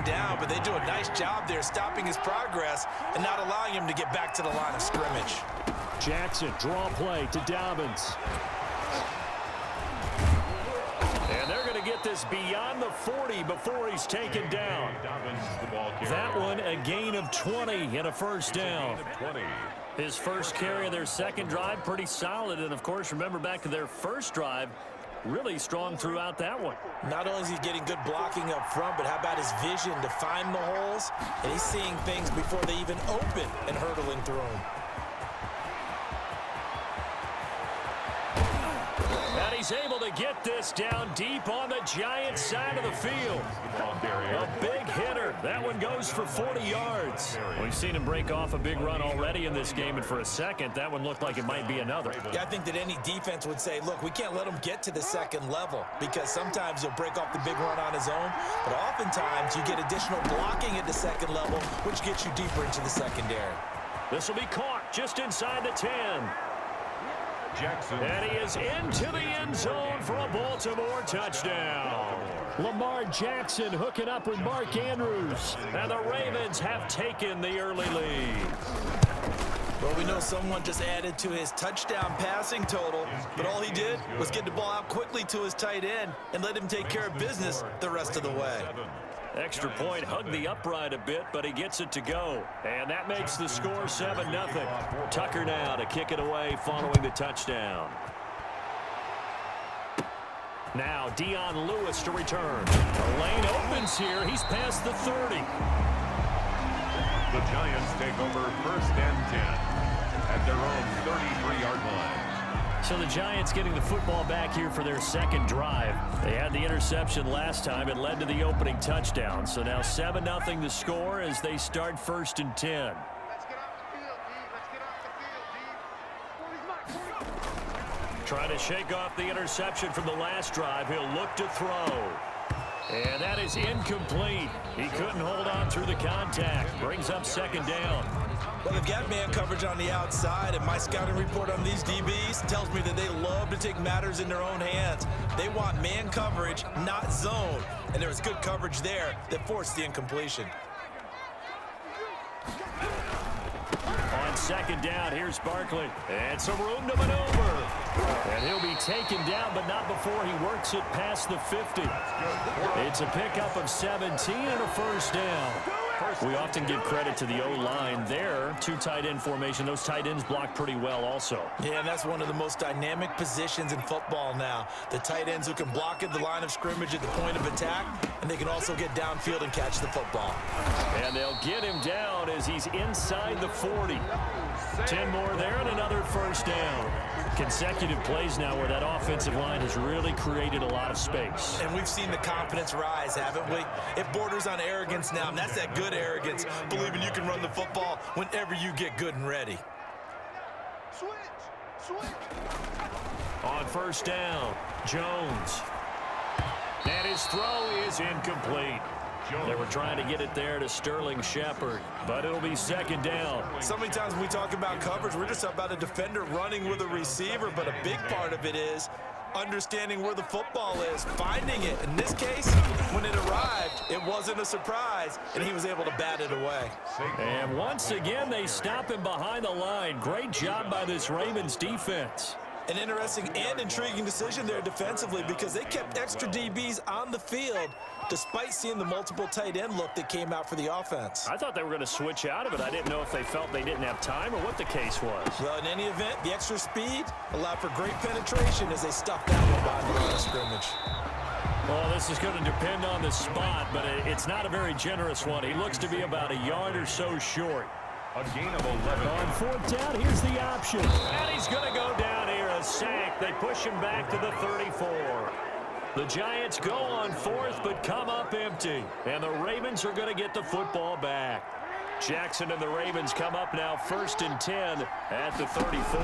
down, but they do a nice job there stopping his progress and not allowing him to get back to the line of scrimmage. Jackson, draw play to Dobbins. And they're going to get this beyond the 40 before he's taken down. That one a gain of 20 and a first down. His first carry of their second drive, pretty solid. And, of course, remember back to their first drive, really strong throughout that one. Not only is he getting good blocking up front, but how about his vision to find the holes? And he's seeing things before they even open and hurdling through them. And he's able to get this down deep on the Giants side of the field. A big hitter. That one goes for 40 yards. We've seen him break off a big run already in this game, and for a second, that one looked like it might be another. Yeah, I think that any defense would say, look, we can't let him get to the second level because sometimes he'll break off the big run on his own, but oftentimes you get additional blocking at the second level, which gets you deeper into the secondary. This will be caught just inside the 10. Jackson. And he is into the end zone for a Baltimore touchdown. Lamar Jackson hooking up with Mark Andrews. And the Ravens have taken the early lead. Well, we know someone just added to his touchdown passing total, but all he did was get the ball out quickly to his tight end and let him take care of business the rest of the way. Extra point, hugged the upright a bit, but he gets it to go. And that makes the score 7-0. Tucker now to kick it away following the touchdown. Now Dion Lewis to return. The lane opens here. He's past the 30. The Giants take over 1st and 10 at their own 33-yard line. So the Giants getting the football back here for their second drive. They had the interception last time. It led to the opening touchdown. So now 7-0 the score as they start 1st and 10. Trying to shake off the interception from the last drive. He'll look to throw. And that is incomplete. He couldn't hold on through the contact. Brings up 2nd down. Well, they've got man coverage on the outside, and my scouting report on these DBs tells me that they love to take matters in their own hands. They want man coverage, not zone. And there was good coverage there that forced the incompletion. On 2nd down, here's Barkley. And some room to maneuver. And he'll be taken down, but not before he works it past the 50. It's a pickup of 17 and a first down. We often give credit to the O-line there. 2 tight end formation. Those tight ends block pretty well also. Yeah, and that's one of the most dynamic positions in football now. The tight ends who can block at the line of scrimmage at the point of attack, and they can also get downfield and catch the football. And they'll get him down as he's inside the 40. 10 more there and another first down. Consecutive plays now where that offensive line has really created a lot of space. And we've seen the confidence rise, haven't we? It borders on arrogance now, and that's that good arrogance, believing you can run the football whenever you get good and ready. On 1st down, Jones. And his throw is incomplete. They were trying to get it there to Sterling Shepard, but it'll be 2nd down. So many times when we talk about coverage, we're just about a defender running with a receiver, but a big part of it is understanding where the football is, finding it. In this case, when it arrived, it wasn't a surprise, and he was able to bat it away. And once again, they stop him behind the line. Great job by this Ravens defense. An interesting and intriguing decision there defensively because they kept extra DBs on the field despite seeing the multiple tight end look that came out for the offense. I thought they were going to switch out of it. I didn't know if they felt they didn't have time or what the case was. Well, in any event, the extra speed allowed for great penetration as they stuffed that one behind the line of scrimmage. Well, this is going to depend on the spot, but it's not a very generous one. He looks to be about a yard or so short. A gain of 11. On 4th down, here's the option. And he's going to go down here, a sack. They push him back to the 34. The Giants go on 4th, but come up empty. And the Ravens are going to get the football back. Jackson and the Ravens come up now 1st and 10 at the 34.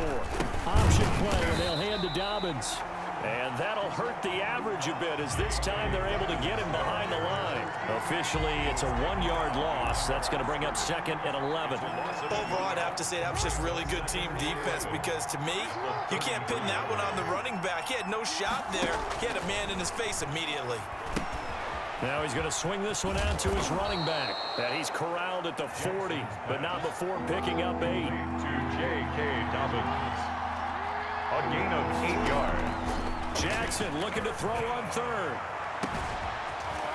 Option play, and they'll hand to Dobbins. And that'll hurt the average a bit as this time they're able to get him behind the line. Officially, it's a 1-yard loss. That's going to bring up 2nd and 11. Overall, I'd have to say that was just really good team defense because, to me, you can't pin that one on the running back. He had no shot there. He had a man in his face immediately. Now he's going to swing this one out to his running back. And he's corralled at the 40, but not before picking up 8. To J.K. Dobbins. A gain of 8 yards. Jackson looking to throw on third.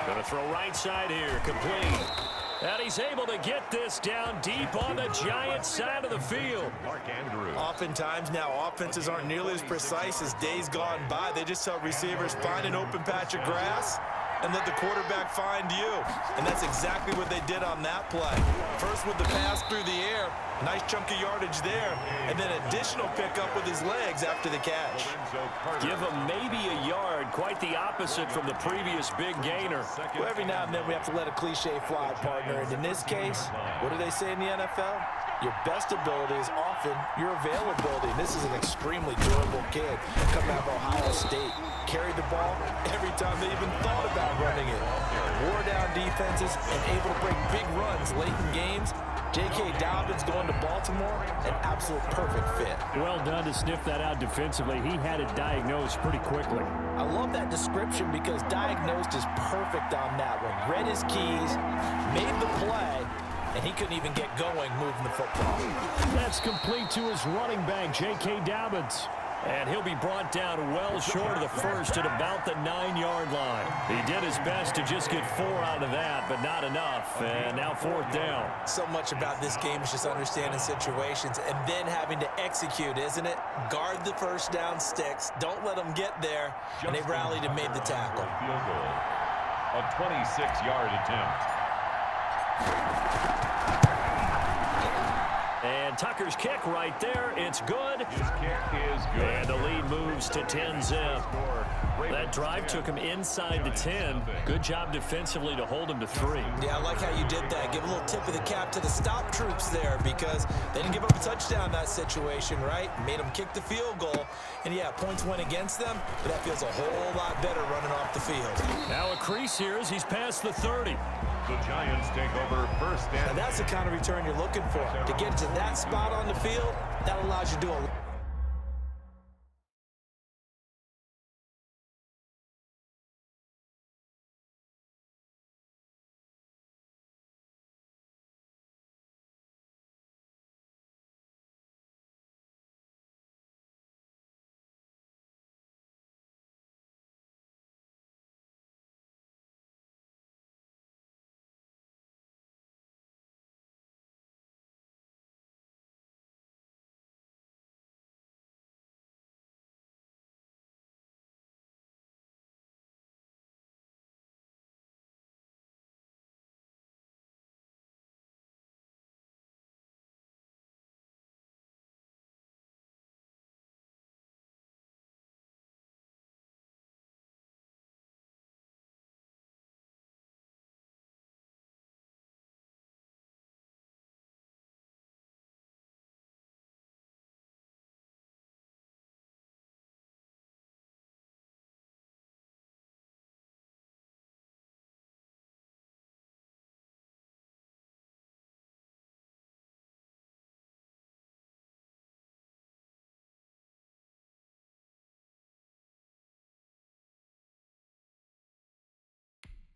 Going to throw right side here, complete. And he's able to get this down deep on the Giants side of the field. Mark Andrews. Oftentimes now, offenses aren't nearly as precise as days gone by. They just tell receivers, find an open patch of grass and let the quarterback find you. And that's exactly what they did on that play. First with the pass through the air, nice chunk of yardage there, and then additional pickup with his legs after the catch. Give him maybe a yard, quite the opposite from the previous big gainer. Well, every now and then we have to let a cliche fly, partner, and in this case, what do they say in the NFL? Your best ability is often your availability. And this is an extremely durable kid coming out of Ohio State. Carried the ball every time they even thought about running it. Wore down defenses and able to break big runs late in games. J.K. Dobbins going to Baltimore, an absolute perfect fit. Well done to sniff that out defensively. He had it diagnosed pretty quickly. I love that description because diagnosed is perfect on that one. Read his keys, made the play, and he couldn't even get going moving the football. That's complete to his running back, J.K. Dobbins. And he'll be brought down well short of the first at about the 9-yard line. He did his best to just get 4 out of that, but not enough. And now 4th down. So much about this game is just understanding situations and then having to execute, isn't it? Guard the first down sticks. Don't let them get there. And they rallied and made the tackle. Field goal. A 26-yard attempt. And Tucker's kick right there. It's good. His kick is good. And the lead moves to 10-zip. That drive took him inside the 10. Good job defensively to hold him to 3. Yeah, I like how you did that. Give a little tip of the cap to the stop troops there because they didn't give up a touchdown in that situation, right? Made them kick the field goal. And, yeah, points went against them, but that feels a whole lot better running off the field. Now a crease here as he's past the 30. The Giants take over first and... And that's the kind of return you're looking for. To get to that spot on the field, that allows you to do a...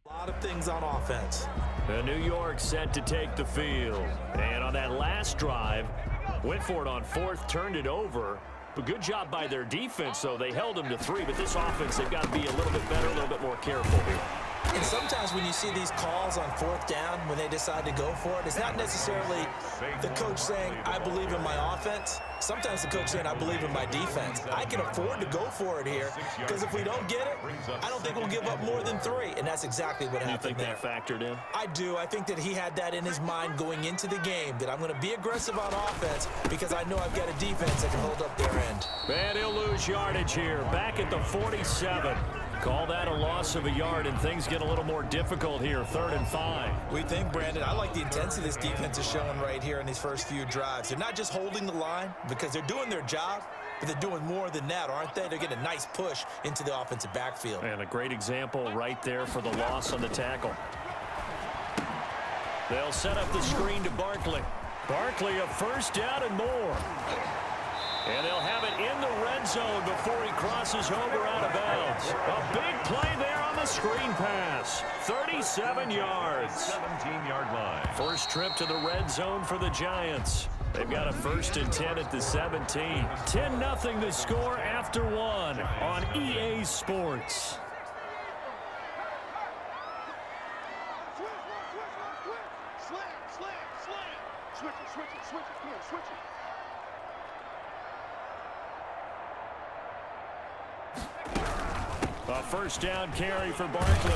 A lot of things on offense. The New York set to take the field. And on that last drive, went for it on 4th, turned it over. But good job by their defense, though. They held them to 3, but this offense, they've got to be a little bit better, a little bit more careful here. And sometimes when you see these calls on 4th down, when they decide to go for it, it's not necessarily the coach saying, I believe in my offense. Sometimes the coach saying, I believe in my defense. I can afford to go for it here because if we don't get it, I don't think we'll give up more than 3. And that's exactly what happened there. You think that factored in? I do. I think that he had that in his mind going into the game, that I'm going to be aggressive on offense because I know I've got a defense that can hold up their end. And he'll lose yardage here. Back at the 47. Call that a loss of a yard, and things get a little more difficult here, 3rd and 5. We think, Brandon, I like the intensity this defense is showing right here in these first few drives. They're not just holding the line because they're doing their job, but they're doing more than that, aren't they? They're getting a nice push into the offensive backfield. And a great example right there for the loss on the tackle. They'll set up the screen to Barkley. Barkley, a 1st down and more. And they'll have it in the red zone before he crosses over out of bounds. A big play there on the screen pass. 37 yards. 17-yard line. First trip to the red zone for the Giants. They've got a 1st and 10 at the 17. 10-0 the score after one on EA Sports. A first down carry for Barkley.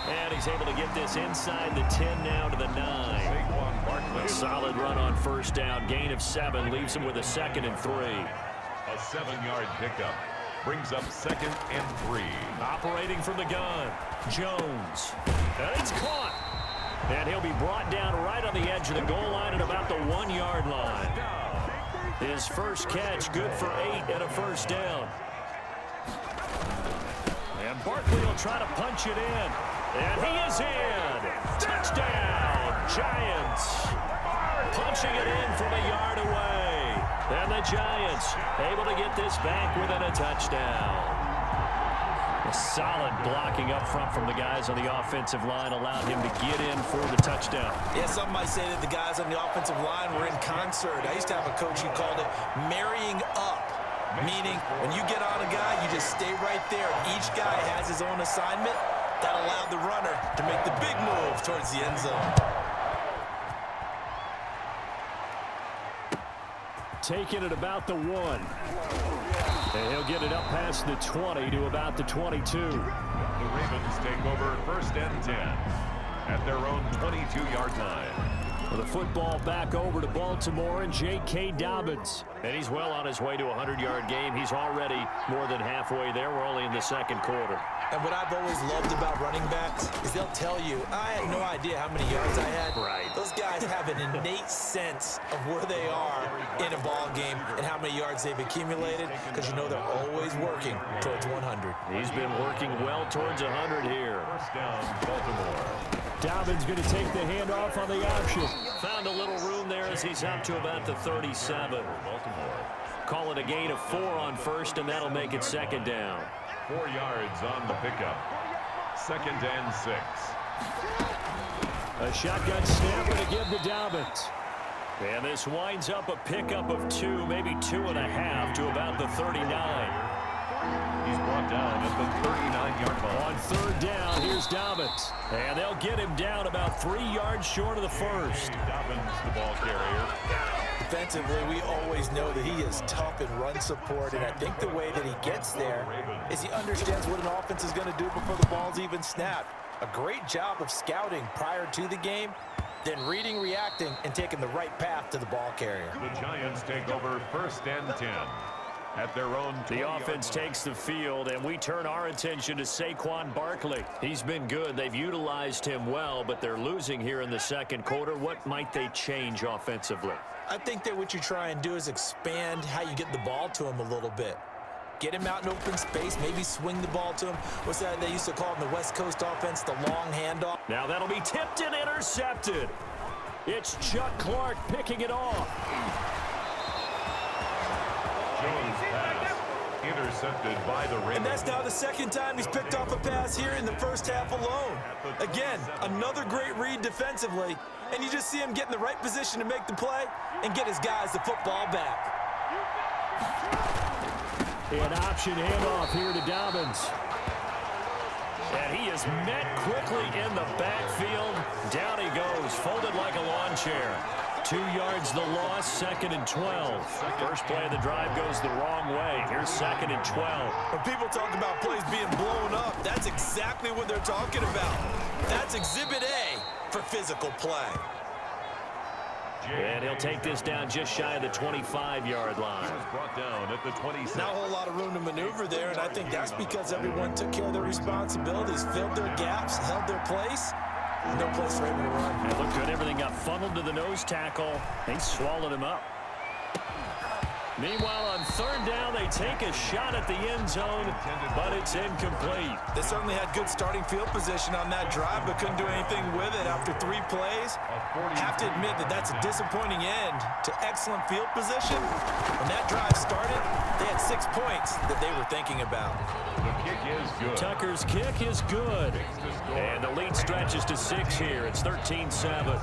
And he's able to get this inside the 10 now to the 9. A solid run on first down. Gain of 7 leaves him with a 2nd and 3. A 7-yard pickup brings up 2nd and 3. Operating from the gun, Jones. And it's caught. And he'll be brought down right on the edge of the goal line at about the 1-yard line. His first catch, good for 8 and a first down. And Barkley will try to punch it in. And he is in. Touchdown, Giants. Punching it in from a yard away. And the Giants able to get this back within a touchdown. A solid blocking up front from the guys on the offensive line allowed him to get in for the touchdown. Yeah, some might say that the guys on the offensive line were in concert. I used to have a coach who called it marrying up, meaning when you get on a guy, you just stay right there. Each guy has his own assignment. That allowed the runner to make the big move towards the end zone. Taking it about the 1. And he'll get it up past the 20 to about the 22. The Ravens take over 1st and 10 at their own 22-yard line. Well, the football back over to Baltimore and J.K. Dobbins. And he's well on his way to a 100-yard game. He's already more than halfway there. We're only in the 2nd quarter. And what I've always loved about running backs is they'll tell you, I had no idea how many yards I had. Right. Those guys have an innate sense of where they are in a ball game and how many yards they've accumulated, because you know they're always working towards 100. He's been working well towards 100 here. First down, Baltimore. Dobbins going to take the handoff on the option. Found a little room there as he's up to about the 37. Baltimore. Call it a gain of 4 on first, and that'll make it 2nd down. 4 yards on the pickup. 2nd and 6. A shotgun snap and a give to Dobbins. And this winds up a pickup of 2, maybe 2.5 to about the 39. He's brought down at the 39-yard line. On 3rd down, here's Dobbins. And they'll get him down about 3 yards short of the first. Dobbins, the ball carrier. Defensively, we always know that he is tough in run support, and I think the way that he gets there is he understands what an offense is going to do before the ball's even snapped. A great job of scouting prior to the game, then reading, reacting, and taking the right path to the ball carrier. The Giants take over 1st and 10 at their own 20. The offense takes the field, and we turn our attention to Saquon Barkley. He's been good. They've utilized him well, but they're losing here in the 2nd quarter. What might they change offensively? I think that what you try and do is expand how you get the ball to him a little bit. Get him out in open space, maybe swing the ball to him. What's that they used to call in the West Coast offense, the long handoff? Now that'll be tipped and intercepted. It's Chuck Clark picking it off. Jones pass intercepted by the Ravens. And that's now the 2nd time he's picked off a pass here in the first half alone. Again, another great read defensively, and you just see him get in the right position to make the play and get his guys the football back. An option handoff here to Dobbins. And he is met quickly in the backfield. Down he goes, folded like a lawn chair. 2 yards the loss, 2nd and 12. First play of the drive goes the wrong way. Here's 2nd and 12. When people talk about plays being blown up, that's exactly what they're talking about. That's Exhibit A for physical play. And he'll take this down just shy of the 25-yard line. Brought down at the 26. Not a whole lot of room to maneuver there, and I think that's because everyone took care of their responsibilities, filled their gaps, held their place. No place for him to run. It looked good. Everything got funneled to the nose tackle. They swallowed him up. Meanwhile, on third down, they take a shot at the end zone, but it's incomplete. They certainly had good starting field position on that drive, but couldn't do anything with it after 3 plays. Have to admit that that's a disappointing end to excellent field position. When that drive started, they had 6 points that they were thinking about. The kick is good. Tucker's kick is good. And the lead stretches to 6 here. It's 13-7.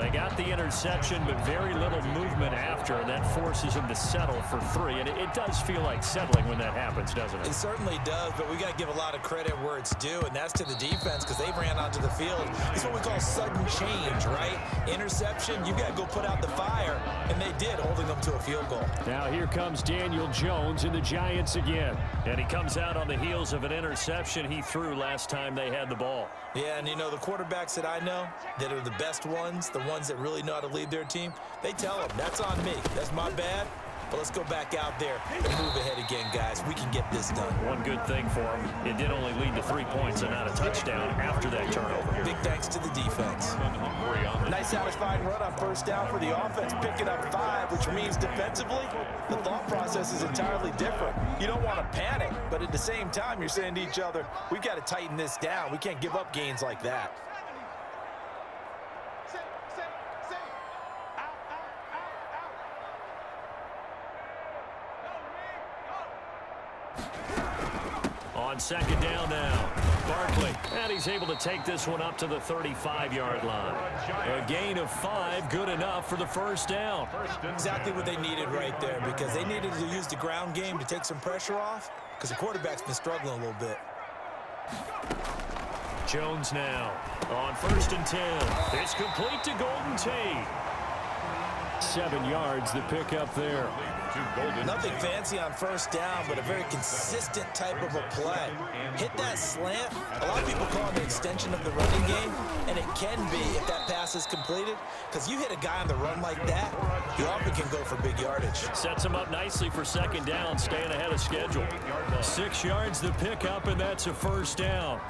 They got the interception, but very little movement after, and that forces them to settle for 3. And it does feel like settling when that happens, doesn't it? It certainly does, but we got to give a lot of credit where it's due, and that's to the defense because they ran onto the field. It's what we call sudden change, right? Interception, you got to go put out the fire, and they did, holding them to a field goal. Now here comes Daniel Jones and the Giants again. And he comes out on the heels of an interception he threw last time they had the ball. Yeah, and you know, the quarterbacks that I know that are the best ones, the ones that really know how to lead their team, they tell them, that's on me. That's my bad. But let's go back out there and move ahead again, guys. We can get this done. One good thing for him, it did only lead to 3 points and not a touchdown after that turnover. Big thanks to the defense. Nice satisfying run on first down for the offense, picking up 5, which means defensively, the thought process is entirely different. You don't want to panic, but at the same time, you're saying to each other, we've got to tighten this down. We can't give up gains like that. On second down now, Barkley, and he's able to take this one up to the 35-yard line. A gain of 5, good enough for the first down. Exactly what they needed right there, because they needed to use the ground game to take some pressure off, because the quarterback's been struggling a little bit. Jones now on first and 10. It's complete to Golden Tate. 7 yards, the pick up there. Nothing fancy on first down, but a very consistent type of a play. Hit that slant. A lot of people call it an extension of the running game, and it can be if that pass is completed, because you hit a guy on the run like that, you often can go for big yardage. Sets him up nicely for second down, staying ahead of schedule. 6 yards, the pick up, and that's a first down.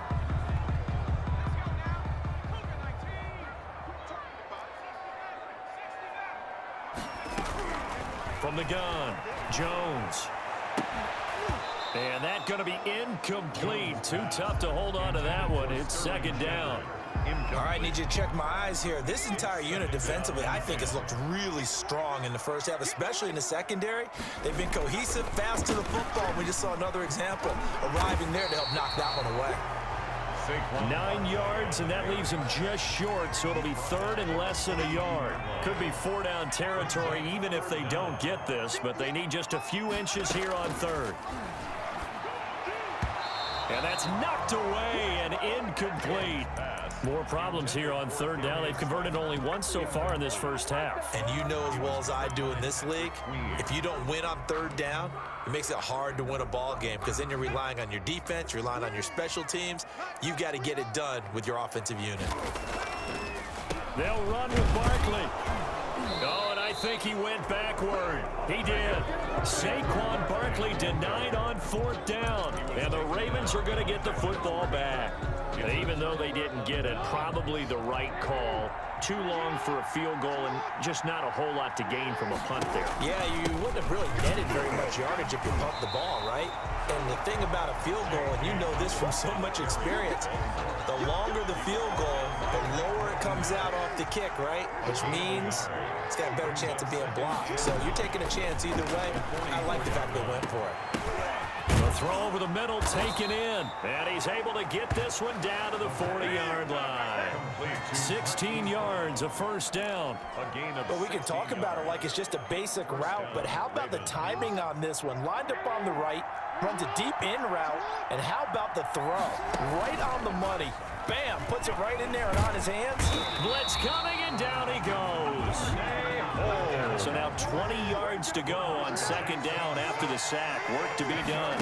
From the gun, Jones. And that's going to be incomplete. Too tough to hold on to that one. It's second down. All right, need you to check my eyes here. This entire unit defensively, I think, has looked really strong in the first half, especially in the secondary. They've been cohesive, fast to the football. We just saw another example arriving there to help knock that one away. 9 yards, and that leaves him just short, so it'll be third and less than a yard. Could be 4-down territory even if they don't get this, but they need just a few inches here on third. And that's knocked away and incomplete. More problems here on third down. They've converted only once so far in this first half. And you know as well as I do in this league, if you don't win on third down, it makes it hard to win a ball game because then you're relying on your defense, you're relying on your special teams. You've got to get it done with your offensive unit. They'll run with Barkley. Oh, and I think he went backward. He did. Saquon Barkley denied on fourth down. And the Ravens are going to get the football back. Even though they didn't get it, probably the right call. Too long for a field goal and just not a whole lot to gain from a punt there. Yeah, you wouldn't have really netted very much yardage if you pumped the ball, right? And the thing about a field goal, and you know this from so much experience, the longer the field goal, the lower it comes out off the kick, right? Which means it's got a better chance of being blocked. So you're taking a chance either way. I like the fact they went for it. The throw over the middle taken in. And he's able to get this one down to the 40-yard line. 16 yards, a first down. Well, we can talk about it like it's just a basic route, but how about the timing on this one? Lined up on the right, runs a deep in route, and how about the throw? Right on the money. Bam, puts it right in there and on his hands. Blitz coming, and down he goes. So now 20 yards to go on second down after the sack. Work to be done.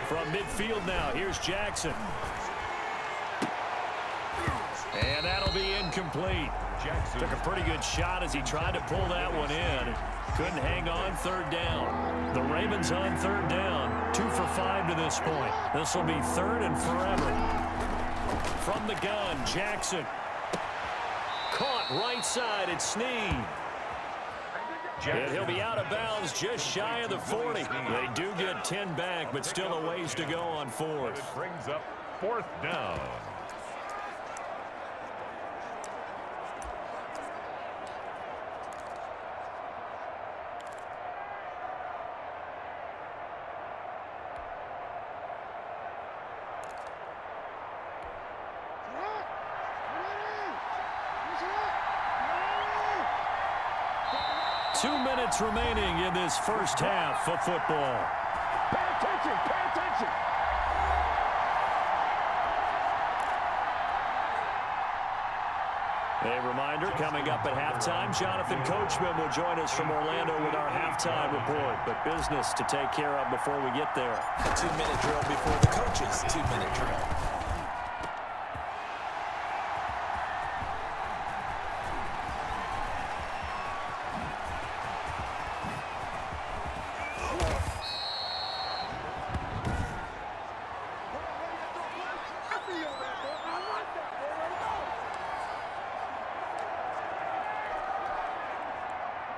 From midfield now, here's Jackson. And that'll be incomplete. Took a pretty good shot as he tried to pull that one in. Couldn't hang on third down. The Ravens on third down. 2 for 5 to this point. This will be third and forever. From the gun, Jackson. Caught right side, it's Snead. And he'll be out of bounds just shy of the 40. They do get 10 back, but still a ways to go on fourth. It brings up fourth down. Remaining in this first half of football. Pay attention, pay attention. A reminder, coming up at halftime, Jonathan Coachman will join us from Orlando with our halftime report. But business to take care of before we get there. A 2-minute drill before the coach's 2-minute drill.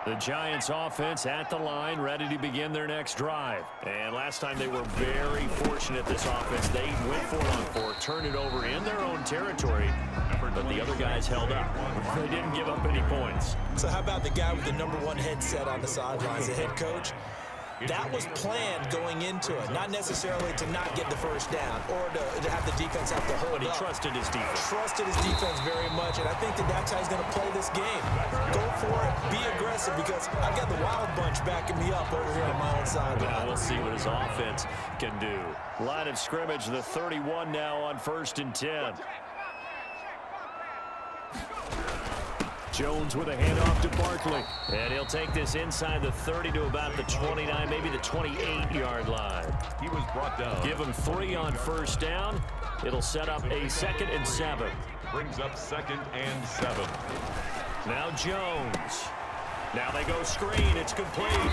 The Giants offense at the line, ready to begin their next drive. And last time they were very fortunate, this offense. They went for it on fourth, turned it over in their own territory, but the other guys held up. They didn't give up any points. So how about the guy with the #1 headset on the sidelines, the head coach? That was planned going into it, not necessarily to not get the first down or to have the defense have to hold But he up. trusted his defense. Trusted his defense very much, and I think that's how he's going to play this game. Go for it, be aggressive, because I've got the wild bunch backing me up over here on my own sideline. Now we'll see what his offense can do. Line of scrimmage, the 31 now on 1st and 10. Jones with a handoff to Barkley. And he'll take this inside the 30 to about the 29, maybe the 28-yard line. He was brought down. Give him 3 on first down. It'll set up a 2nd and 7. Brings up 2nd and 7. Now Jones. Now they go screen. It's complete.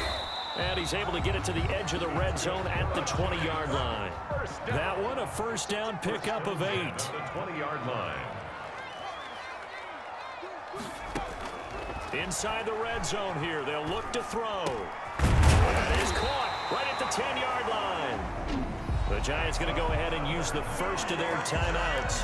And he's able to get it to the edge of the red zone at the 20-yard line. That one a first down pickup of 8. The 20-yard line. Inside the red zone here. They'll look to throw. And he's caught right at the 10-yard line. The Giants going to go ahead and use the first of their timeouts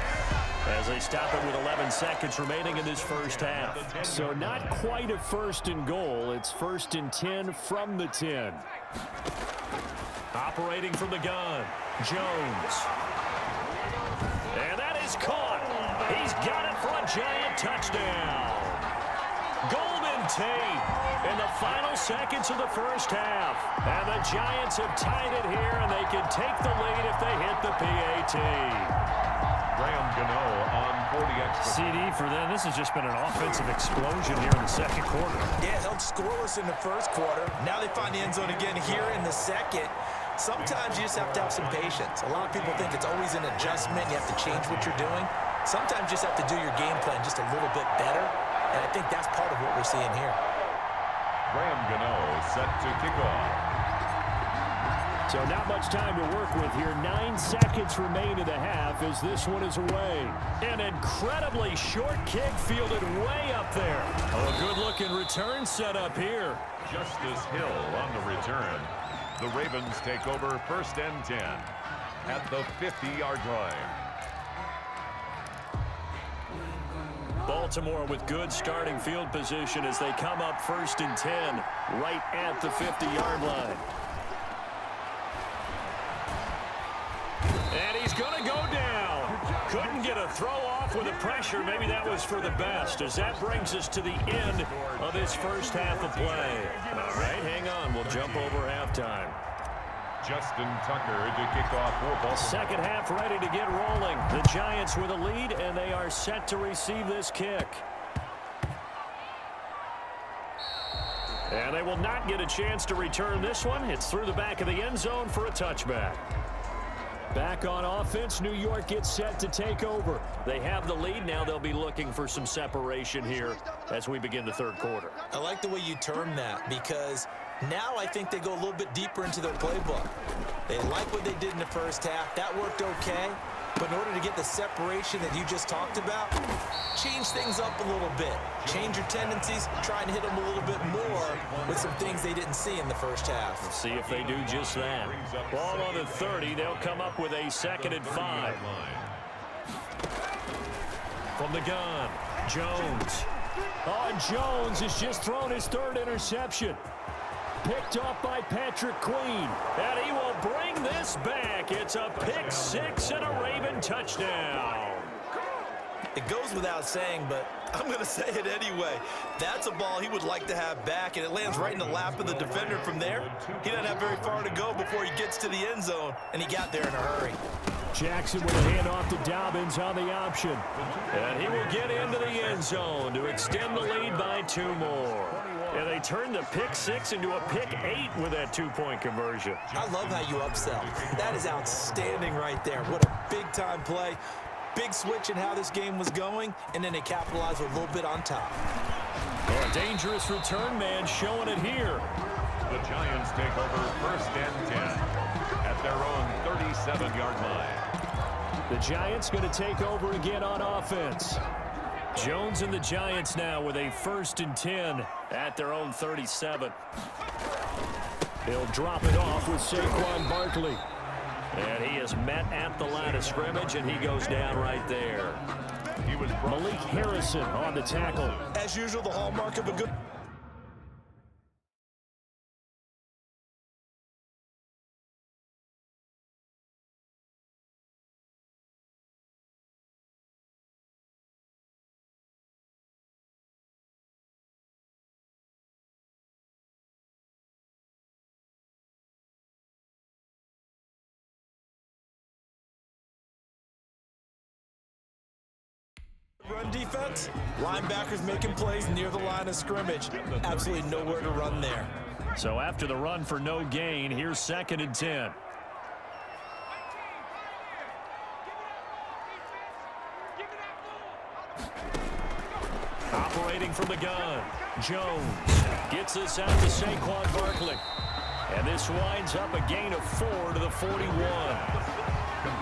as they stop it with 11 seconds remaining in this first half. So not quite a 1st and goal. It's 1st and 10 from the 10. Operating from the gun, Jones. And that is caught. He's got it for a Giant touchdown. Golden Tate in the final seconds of the first half. And the Giants have tied it here, and they can take the lead if they hit the PAT. Therealungone on 40 extra. CD for them. This has just been an offensive explosion here in the second quarter. Yeah, held scoreless in the first quarter. Now they find the end zone again here in the second. Sometimes you just have to have some patience. A lot of people think it's always an adjustment. You have to change what you're doing. Sometimes you just have to do your game plan just a little bit better. And I think that's part of what we're seeing here. Therealungone set to kick off. So not much time to work with here. 9 seconds remain in the half as this one is away. An incredibly short kick fielded way up there. Oh, a good-looking return set up here. Justice Hill on the return. The Ravens take over 1st and 10 at the 50-yard line. Baltimore with good starting field position as they come up 1st and 10 right at the 50-yard line. And he's going to go down. Couldn't get a throw off with the pressure. Maybe that was for the best, as that brings us to the end of this first half of play. All right, hang on. We'll jump over halftime. Justin Tucker to kick off for Baltimore. Second half ready to get rolling. The Giants with a lead, and they are set to receive this kick. And they will not get a chance to return this one. It's through the back of the end zone for a touchback. Back on offense, New York gets set to take over. They have the lead. Now they'll be looking for some separation here as we begin the third quarter. I like the way you term that, because now I think they go a little bit deeper into their playbook. They like what they did in the first half. That worked okay. But in order to get the separation that you just talked about, change change things up a little bit. Change your tendencies, try and hit them a little bit more with some things they didn't see in the first half. Let's see if they do just that. Ball on the 30. They'll come up with a 2nd and 5. From the gun, Jones. Oh, and Jones has just thrown his 3rd interception. Picked off by Patrick Queen. And he will bring this back. It's a pick 6 and a Raven touchdown. It goes without saying, but I'm going to say it anyway. That's a ball he would like to have back, and it lands right in the lap of the defender from there. He doesn't have very far to go before he gets to the end zone, and he got there in a hurry. Jackson with a handoff to Dobbins on the option. And he will get into the end zone to extend the lead by 2 more. And they turn the pick 6 into a pick 8 with that 2-point conversion. I love how you upsell. That is outstanding right there. What a big-time play. Big switch in how this game was going, and then they capitalize a little bit on top. A dangerous return man showing it here. The Giants take over 1st and 10 at their own 37-yard line. The Giants going to take over again on offense. Jones and the Giants now with a 1st and 10 at their own 37. They'll drop it off with Saquon Barkley. And he is met at the line of scrimmage, and he goes down right there. Malik Harrison on the tackle. As usual, the hallmark of a good... run defense, linebackers making plays near the line of scrimmage. Absolutely nowhere to run there. So after the run for no gain, here's 2nd and 10. Operating from the gun, Jones gets this out to Saquon Barkley. And this winds up a gain of 4 to the 41.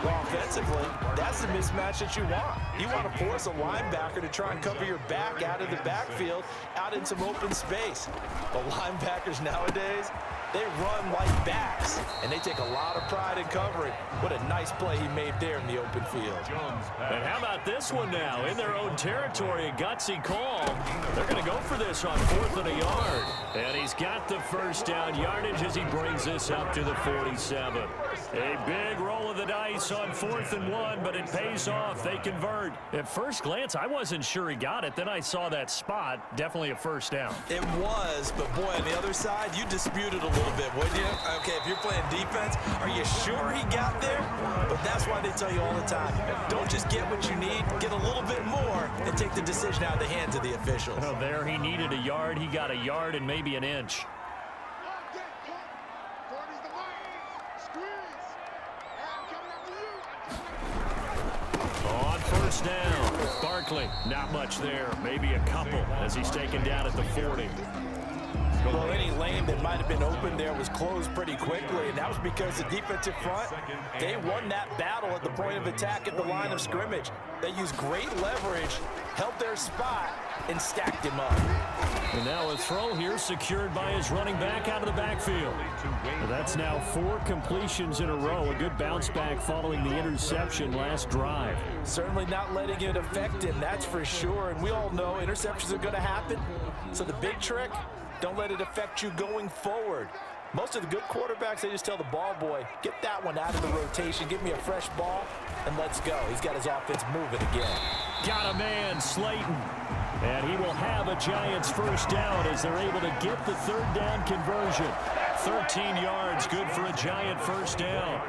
Well, offensively, that's the mismatch that you want. You want to force a linebacker to try and cover your back out of the backfield, out in some open space. But linebackers nowadays, they run like backs, and they take a lot of pride in covering. What a nice play he made there in the open field. And how about this one now? In their own territory, a gutsy call. They're going to go for this on 4th and a yard. And he's got the 1st down yardage as he brings this up to the 47. A big roll of the dice on 4th and 1, but it pays off. They convert. At first glance, I wasn't sure he got it. Then I saw that spot. Definitely a 1st down. It was, but boy, on the other side, you disputed a little bit, wouldn't you? Okay, if you're playing defense, are you sure he got there? But that's why they tell you all the time, don't just get what you need, get a little bit more, and take the decision out of the hands of the officials. Oh, there he needed a yard. He got a yard and maybe an inch. On 1st down, Barkley, not much there. Maybe a couple as he's taken down at the 40. Well, any lane that might have been open there was closed pretty quickly, and that was because the defensive front, they won that battle at the point of attack at the line of scrimmage. They used great leverage, held their spot, and stacked him up. And now a throw here secured by his running back out of the backfield. Well, that's now 4 completions in a row. A good bounce back following the interception last drive. Certainly not letting it affect him, that's for sure. And we all know interceptions are going to happen. So the big trick, don't let it affect you going forward. Most of the good quarterbacks, they just tell the ball boy, get that one out of the rotation, give me a fresh ball, and let's go. He's got his offense moving again. Got a man, Slayton. And he will have a Giants 1st down as they're able to get the 3rd down conversion. 13 yards, good for a Giant 1st down.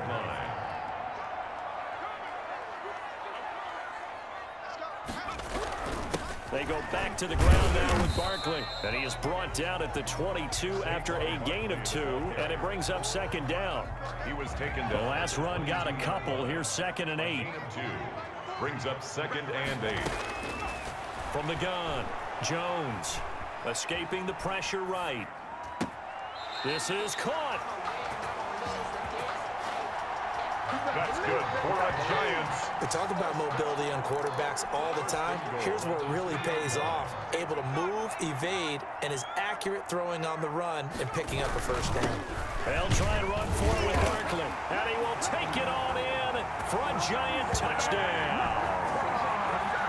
They go back to the ground now with Barkley. And he is brought down at the 22 after a gain of 2, and it brings up 2nd down. He was taken down. The last run got a couple. Here's 2nd and 8. 2 brings up 2nd and 8. From the gun, Jones escaping the pressure right. This is caught. That's good for a Giants. We talk about mobility on quarterbacks all the time. Here's where it really pays off. Able to move, evade, and is accurate throwing on the run and picking up a first down. They'll try and run for it with Barkley. And he will take it on in for a Giant touchdown.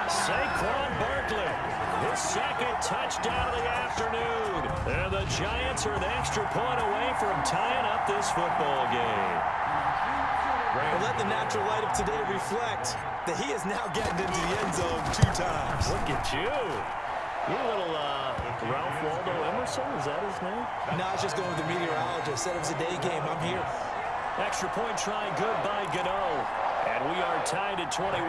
Saquon Barkley, his second touchdown of the afternoon. And the Giants are an extra point away from tying up this football game. Well, let the natural light of today reflect that he is now getting into the end zone 2 times. Look at you. You little Ralph Waldo Emerson, is that his name? No, I was just going with the meteorologist. Said it was a day game. I'm here. Extra point try good by Gano. And we are tied at 21.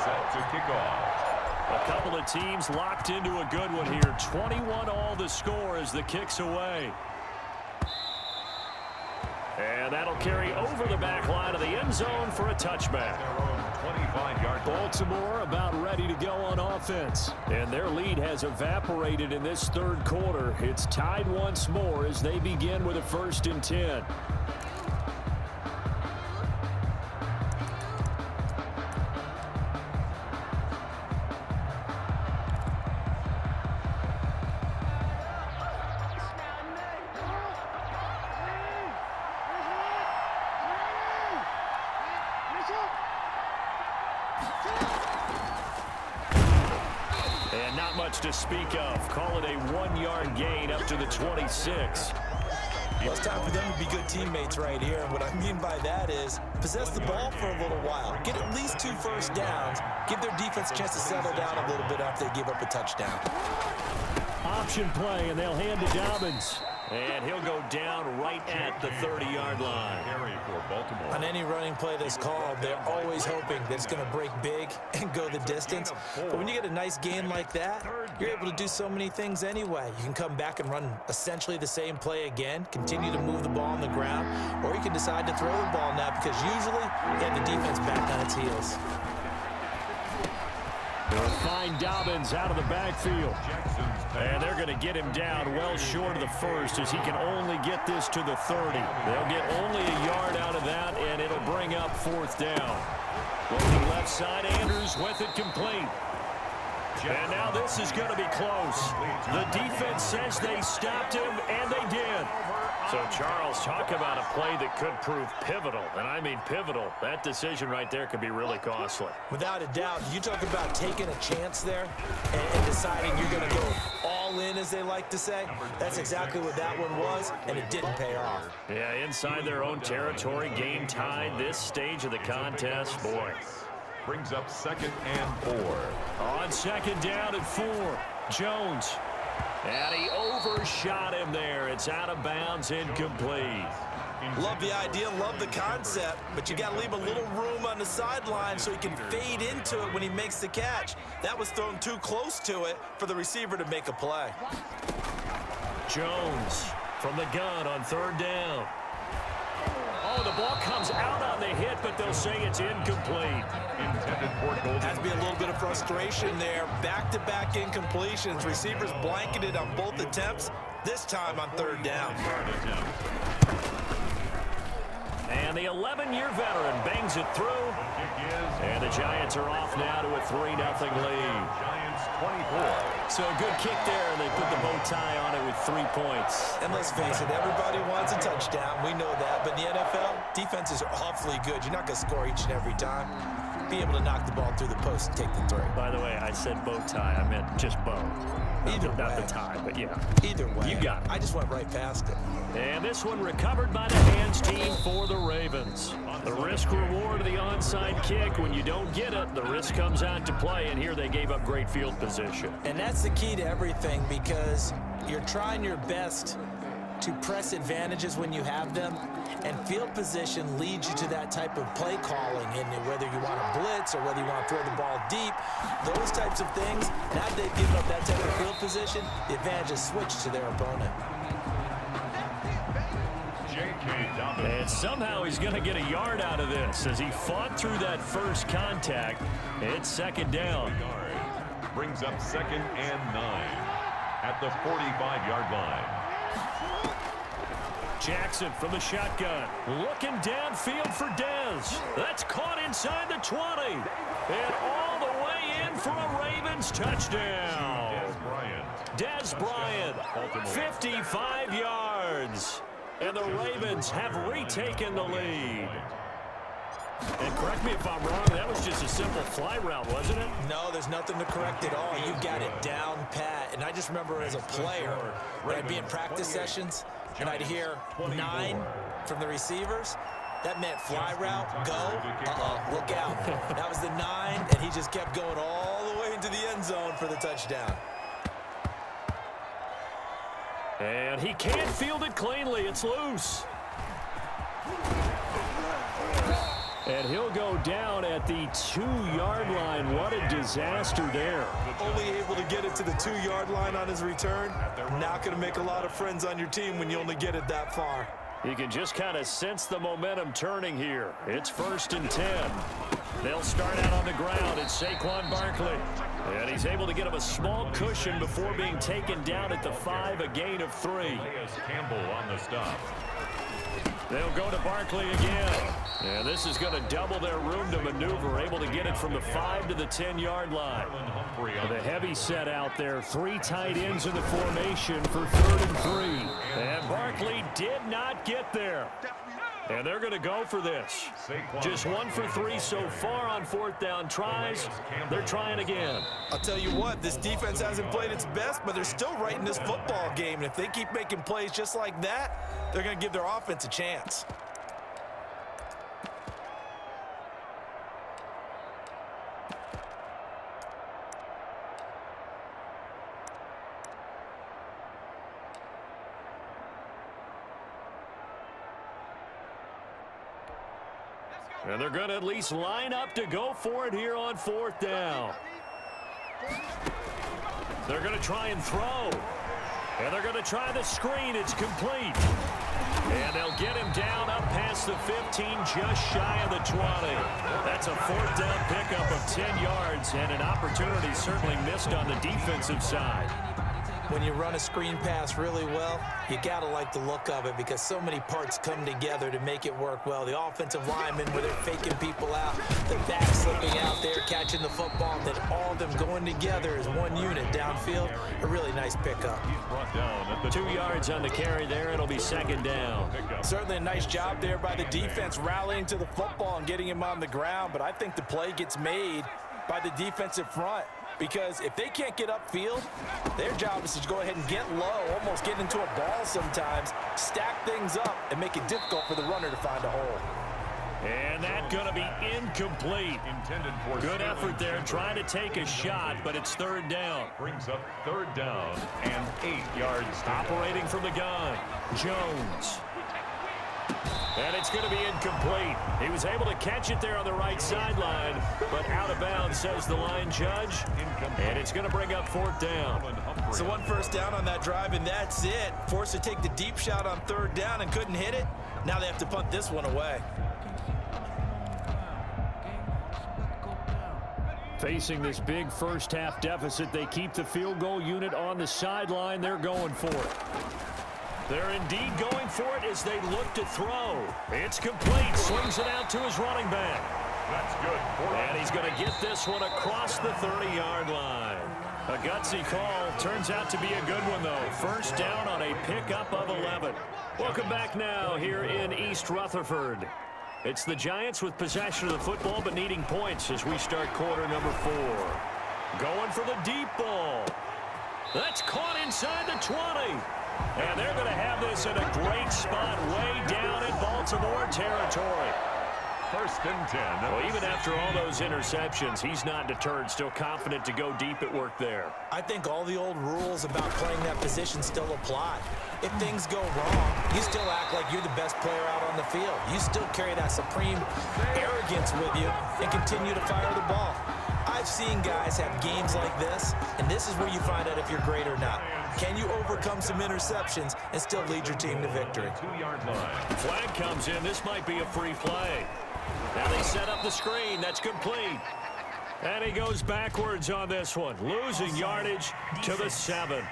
Set to kick off. A couple of teams locked into a good one here. 21 all the score as the kick's away. And that'll carry over the back line of the end zone for a touchback. 25-yard Baltimore about ready to go on offense. And their lead has evaporated in this third quarter. It's tied once more as they begin with a 1st and 10. And not much to speak of. Call it a 1-yard gain up to the 26. Well, it's time for them to be good teammates right here. And what I mean by that is possess the ball for a little while. Get at least 2 first downs. Give their defense a chance to settle down a little bit after they give up a touchdown. Option play, and they'll hand to Dobbins. And he'll go down right at the 30-yard line. carry for Baltimore. On any running play that's called, they're always hoping that it's going to break big and go the distance. But when you get a nice gain like that, you're able to do so many things anyway. You can come back and run essentially the same play again, continue to move the ball on the ground, or you can decide to throw the ball now because usually you have the defense back on its heels. They'll find Dobbins out of the backfield. And they're going to get him down well short of the first as he can only get this to the 30. They'll get only a yard out of that, and it'll bring up 4th down. Looking left side, Andrews with it complete. And now this is going to be close. The defense says they stopped him, and they did. So, Charles, talk about a play that could prove pivotal, and I mean pivotal. That decision right there could be really costly. Without a doubt, you talk about taking a chance there and deciding you're going to go all in, as they like to say. That's exactly what that one was, and it didn't pay off. Yeah, inside their own territory, game tied, this stage of the contest, boy. Brings up 2nd and 4. On 2nd down and 4, Jones. And he overshot him there. It's out of bounds, incomplete. Love the idea, love the concept, but you got to leave a little room on the sideline so he can fade into it when he makes the catch. That was thrown too close to it for the receiver to make a play. Jones from the gun on 3rd down. Oh, the ball comes out on the hit, but they'll say it's incomplete. Intended for goal. Has to be a little bit of frustration there. Back-to-back incompletions. Receivers blanketed on both attempts, this time on 3rd down. And the 11-year veteran bangs it through. And the Giants are off now to a 3-0 lead. Giants 24. So a good kick there, and they put the bow tie on it with 3 points. And let's face it, everybody wants a touchdown. We know that. But in the NFL, defenses are awfully good. You're not going to score each and every time. Be able to knock the ball through the post and take the throw. By the way, I said bow tie. I meant just bow. Either way. Not the tie, but yeah. Either way. You got it. I just went right past it. And this one recovered by the hands team for the Ravens. The risk reward of the onside kick. When you don't get it, the risk comes out to play, and here they gave up great field position. And that's the key to everything because you're trying your best to press advantages when you have them, and field position leads you to that type of play calling, and whether you want to blitz or whether you want to throw the ball deep, those types of things. Now that they've given up that type of field position, the advantage is switched to their opponent. And somehow he's going to get a yard out of this as he fought through that first contact. It's 2nd down. Brings up 2nd and 9 at the 45-yard line. Jackson from the shotgun. Looking downfield for Dez. That's caught inside the 20. And all the way in for a Ravens touchdown. Dez Bryant, 55 yards. And the Ravens have retaken the lead. And correct me if I'm wrong, that was just a simple fly route, wasn't it? No, there's nothing to correct at all. You've got it down pat. And I just remember as a player, when I'd be in practice sessions, and I'd hear 9 from the receivers. That meant fly route, go, look out. That was the 9, and he just kept going all the way into the end zone for the touchdown. And he can't field it cleanly. It's loose. And he'll go down at the 2-yard line. What a disaster there. Only able to get it to the 2-yard line on his return. Not going to make a lot of friends on your team when you only get it that far. You can just kind of sense the momentum turning here. It's 1st and 10. They'll start out on the ground. It's Saquon Barkley. And he's able to get him a small cushion before being taken down at the 5, a gain of 3. Campbell on the stop. They'll go to Barkley again. And this is going to double their room to maneuver, able to get it from the 5 to the 10-yard line. The heavy set out there, 3 tight ends in the formation for 3rd and 3. And Barkley did not get there. And they're going to go for this. Just 1 for 3 so far on 4th down tries. They're trying again. I'll tell you what, this defense hasn't played its best, but they're still right in this football game. And if they keep making plays just like that, they're going to give their offense a chance. And they're going to at least line up to go for it here on 4th down. They're going to try and throw. And they're going to try the screen. It's complete. And they'll get him down up past the 15, just shy of the 20. That's a 4th down pickup of 10 yards, and an opportunity certainly missed on the defensive side. When you run a screen pass really well, you got to like the look of it because so many parts come together to make it work well. The offensive linemen, where they're faking people out, the back slipping out there, catching the football, and then all of them going together as one unit downfield. A really nice pickup. 2 yards on the carry there. It'll be 2nd down. Certainly a nice job there by the defense rallying to the football and getting him on the ground, but I think the play gets made by the defensive front. Because if they can't get upfield, their job is to go ahead and get low, almost get into a ball sometimes, stack things up, and make it difficult for the runner to find a hole. And that's going to be incomplete. Good effort there, trying to take a shot, but it's 3rd down. Brings up 3rd down and 8 yards. Operating from the gun, Jones. And it's going to be incomplete. He was able to catch it there on the right sideline, but out of bounds, says the line judge. And it's going to bring up 4th down. So 1 first down on that drive, and that's it. Forced to take the deep shot on 3rd down and couldn't hit it. Now they have to punt this one away. Facing this big first-half deficit, they keep the field goal unit on the sideline. They're going for it. They're indeed going for it as they look to throw. It's complete. Swings it out to his running back. That's good. And he's going to get this one across the 30-yard line. A gutsy call. Turns out to be a good one, though. 1st down on a pickup of 11. Welcome back now here in East Rutherford. It's the Giants with possession of the football but needing points as we start quarter number 4. Going for the deep ball. That's caught inside the 20. And they're going to have this in a great spot way down in Baltimore territory. 1st and 10. Well, even after all those interceptions, he's not deterred, still confident to go deep at work there. I think all the old rules about playing that position still apply. If things go wrong, you still act like you're the best player out on the field. You still carry that supreme arrogance with you and continue to fire the ball. I've seen guys have games like this, and this is where you find out if you're great or not. Can you overcome some interceptions and still lead your team to victory? 2-yard line. Flag comes in. This might be a free play. Now they set up the screen. That's complete. And he goes backwards on this one, losing yardage to the 7.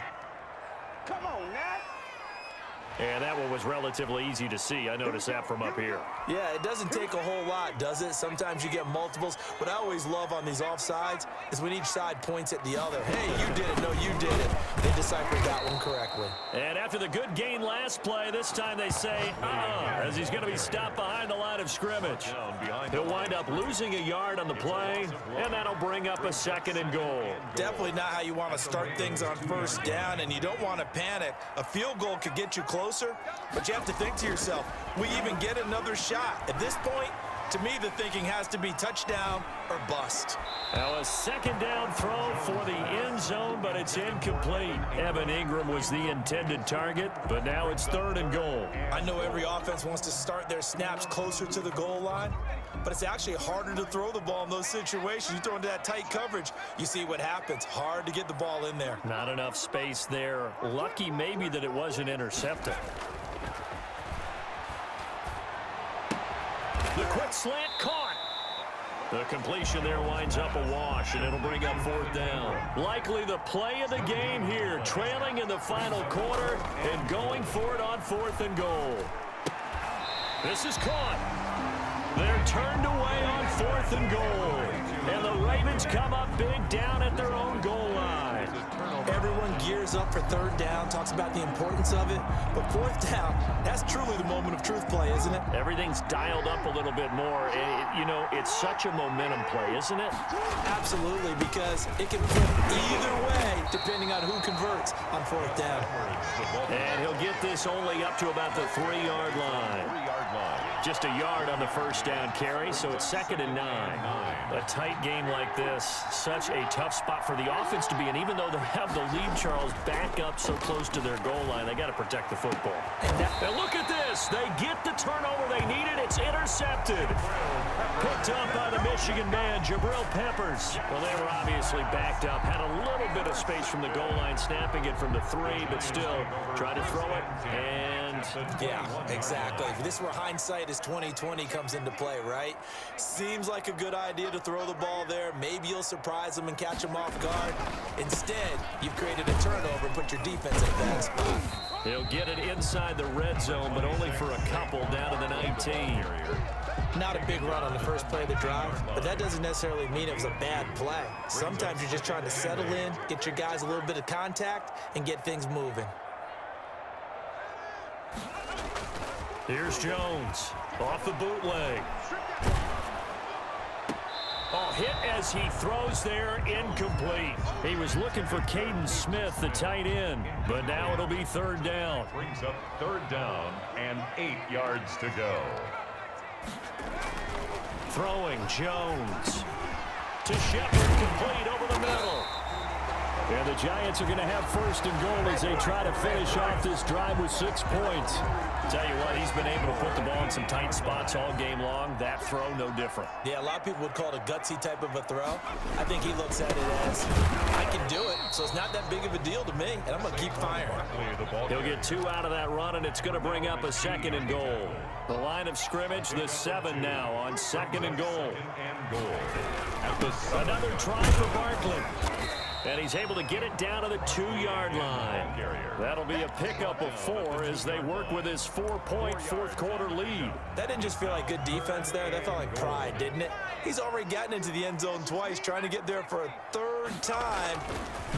Come on, Nat. And that one was relatively easy to see. I noticed that from up here. Yeah, it doesn't take a whole lot, does it? Sometimes you get multiples. What I always love on these offsides is when each side points at the other. Hey, you did it. No, you did it. They deciphered that one correctly. And after the good gain last play, this time they say, as he's going to be stopped behind the line of scrimmage. He'll wind up losing a yard on the play, and that'll bring up a 2nd and goal. Definitely not how you want to start things on first down, and you don't want to panic. A field goal could get you closer, but you have to think to yourself, we even get another shot. At this point, to me, the thinking has to be touchdown or bust. Now a 2nd down throw for the end zone, but it's incomplete. Evan Ingram was the intended target, but now it's 3rd and goal. I know every offense wants to start their snaps closer to the goal line, but it's actually harder to throw the ball in those situations. You throw into that tight coverage, you see what happens. Hard to get the ball in there. Not enough space there. Lucky maybe that it wasn't intercepted. The quick slant caught. The completion there winds up a wash, and it'll bring up 4th down. Likely the play of the game here, trailing in the final quarter and going for it on 4th and goal. This is caught. They're turned away on 4th and goal. And the Ravens come up big down at their own goal line. Everyone gears up for 3rd down, talks about the importance of it. But 4th down, that's truly the moment of truth play, isn't it? Everything's dialed up a little bit more. You know, it's such a momentum play, isn't it? Absolutely, because it can flip either way depending on who converts on 4th down. And he'll get this only up to about the 3-yard line. Just a yard on the first down carry, so it's 2nd and 9. A tight game like this, such a tough spot for the offense to be in. Even though they have the lead, Charles, back up so close to their goal line, they got to protect the football. And look at this. They get the turnover they needed. It's intercepted. Picked up by the Michigan man, Jabril Peppers. Well, they were obviously backed up. Had a little bit of space from the goal line, snapping it from the 3, but still tried to throw it. And yeah, exactly. This is where hindsight is 20/20 comes into play, right? Seems like a good idea to throw the ball there. Maybe you'll surprise them and catch them off guard. Instead, you've created a turnover and put your defense in a bad spot. He'll get it inside the red zone, but only for a couple down to the 19. Not a big run on the first play of the drive, but that doesn't necessarily mean it was a bad play. Sometimes you're just trying to settle in, get your guys a little bit of contact, and get things moving. Here's Jones off the bootleg. Oh, hit as he throws there, incomplete. He was looking for Caden Smith, the tight end, but now it'll be 3rd down. Brings up 3rd down and 8 yards to go. Throwing Jones to Shepard, complete over the middle. And the Giants are going to have 1st and goal as they try to finish off this drive with 6 points. Tell you what, he's been able to put the ball in some tight spots all game long. That throw, no different. Yeah, a lot of people would call it a gutsy type of a throw. I think he looks at it as, I can do it, so it's not that big of a deal to me, and I'm going to keep firing. He'll get 2 out of that run, and it's going to bring up a 2nd and goal. The line of scrimmage, the 7 now on 2nd and goal. Another try for Barkley. And he's able to get it down to the 2-yard line. That'll be a pickup of 4 as they work with his 4-point 4th quarter lead. That didn't just feel like good defense there. That felt like pride, didn't it? He's already gotten into the end zone twice, trying to get there for a 3rd time.